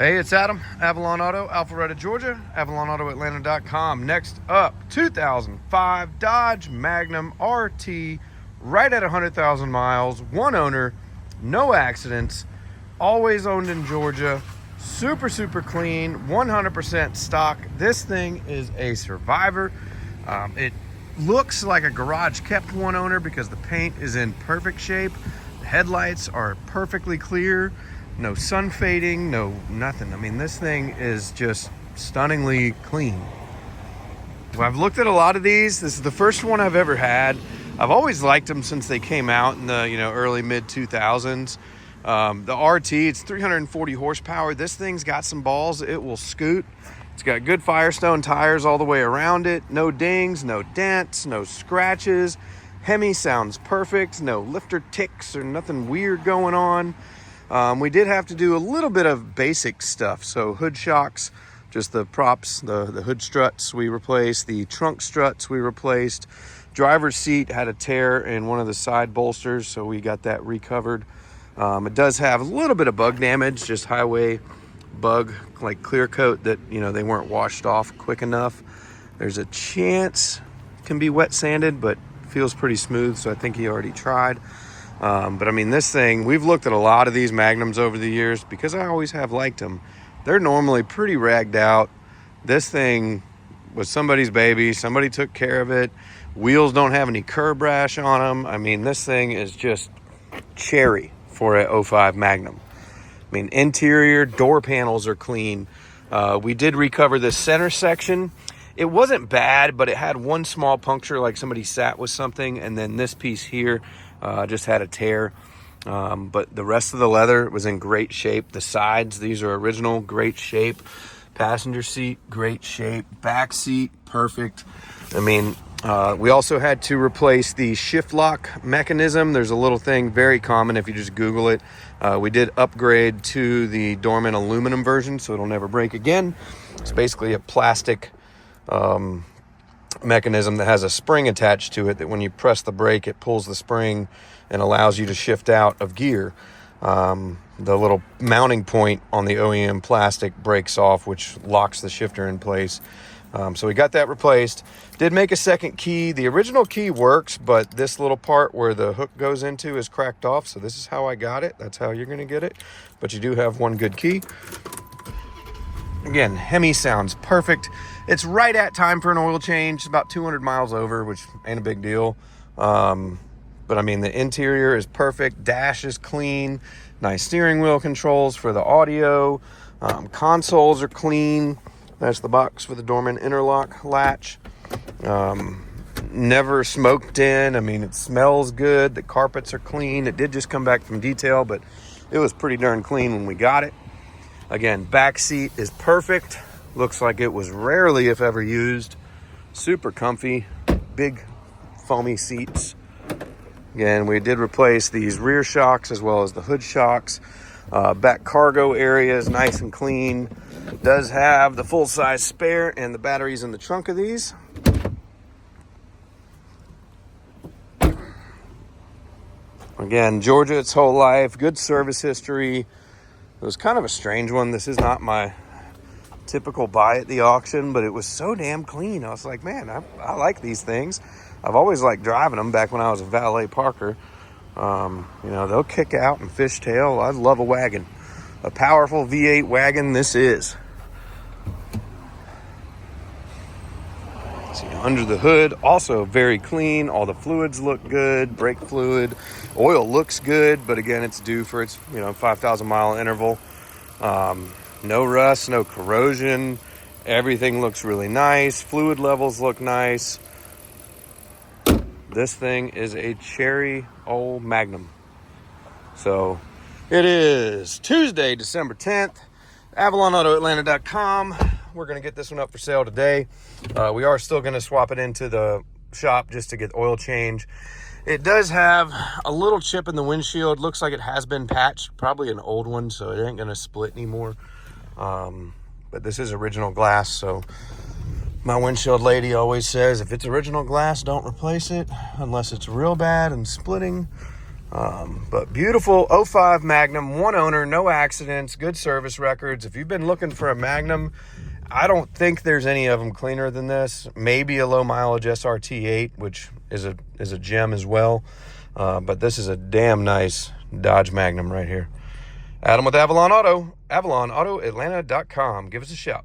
Hey, it's Adam, Avalon Auto, Alpharetta, Georgia, AvalonAutoAtlanta.com. Next up, 2005 Dodge Magnum RT, right at 100,000 miles, one owner, no accidents, always owned in Georgia, super clean, 100% stock. This thing is a survivor. It looks like a garage kept one owner because the paint is in perfect shape. The headlights are perfectly clear. No sun fading, no nothing. I mean, this thing is just stunningly clean. Well, I've looked at a lot of these. This is the first one I've ever had. I've always liked them since they came out in the early mid 2000s. The RT, it's 340 horsepower. This thing's got some balls. It will scoot. It's got good Firestone tires all the way around it. No dings, no dents, no scratches. Hemi sounds perfect. No lifter ticks or nothing weird going on. We did have to do a little bit of basic stuff. So hood shocks, just the props, the hood struts we replaced, the trunk struts we replaced. Driver's seat had a tear in one of the side bolsters, so we got that recovered. It does have a little bit of bug damage, just highway bug, like clear coat that, they weren't washed off quick enough. There's a chance it can be wet sanded, but feels pretty smooth, so I think he already tried. But I mean, this thing, we've looked at a lot of these Magnums over the years because I always have liked them. They're normally pretty ragged out. This thing was somebody's baby. Somebody took care of it. Wheels don't have any curb rash on them. I mean, this thing is just cherry for a 05 Magnum. I mean, interior door panels are clean. We did recover the center section. It wasn't bad, but it had one small puncture, like somebody sat with something, and then this piece here just had a tear. But the rest of the leather was in great shape. The sides, these are original, great shape. Passenger seat, great shape. Back seat, perfect. I mean, we also had to replace the shift lock mechanism. There's a little thing, very common if you just Google it. We did upgrade to the Dorman aluminum version, so it'll never break again. It's basically a plastic mechanism that has a spring attached to it that when you press the brake, it pulls the spring and allows you to shift out of gear. The little mounting point on the OEM plastic breaks off, which locks the shifter in place. So we got that replaced. Did make a second key. The original key works, but this little part where the hook goes into is cracked off. So this is how I got it. That's how you're going to get it. But you do have one good key. Again, Hemi sounds perfect. It's right at time for an oil change, about 200 miles over, which ain't a big deal. But I mean, the interior is perfect. Dash is clean. Nice steering wheel controls for the audio. Consoles are clean. That's the box for the Dorman interlock latch. Never smoked in. I mean, it smells good. The carpets are clean. It did just come back from detail, but it was pretty darn clean when we got it. Again, back seat is perfect. Looks like it was rarely, if ever, used. Super comfy, big foamy seats. Again, we did replace these rear shocks as well as the hood shocks. Back cargo area is nice and clean. It does have the full-size spare and the batteries in the trunk of these. Again, Georgia its whole life, good service history. It was kind of a strange one. This is not my typical buy at the auction, but it was so damn clean. I was like, man, I like these things. I've always liked driving them back when I was a valet parker. They'll kick out and fishtail. I love a wagon. A powerful V8 wagon this is. See, under the hood, also very clean. All the fluids look good. Brake fluid. Oil looks good, but again, it's due for its 5,000 mile interval. No rust, no corrosion. Everything looks really nice. Fluid levels look nice. This thing is a cherry old Magnum. So it is Tuesday, December 10th. AvalonAutoAtlanta.com. We're going to get this one up for sale today. We are still going to swap it into the shop just to get oil change. It does have a little chip in the windshield. Looks like it has been patched. Probably an old one, so it ain't going to split anymore. But this is original glass, so my windshield lady always says, if it's original glass, don't replace it unless it's real bad and splitting. But beautiful 05 Magnum, one owner, no accidents, good service records. If you've been looking for a Magnum, I don't think there's any of them cleaner than this. Maybe a low mileage SRT8, which is a gem as well. But this is a damn nice Dodge Magnum right here. Adam with Avalon Auto, AvalonAutoAtlanta.com. Give us a shout.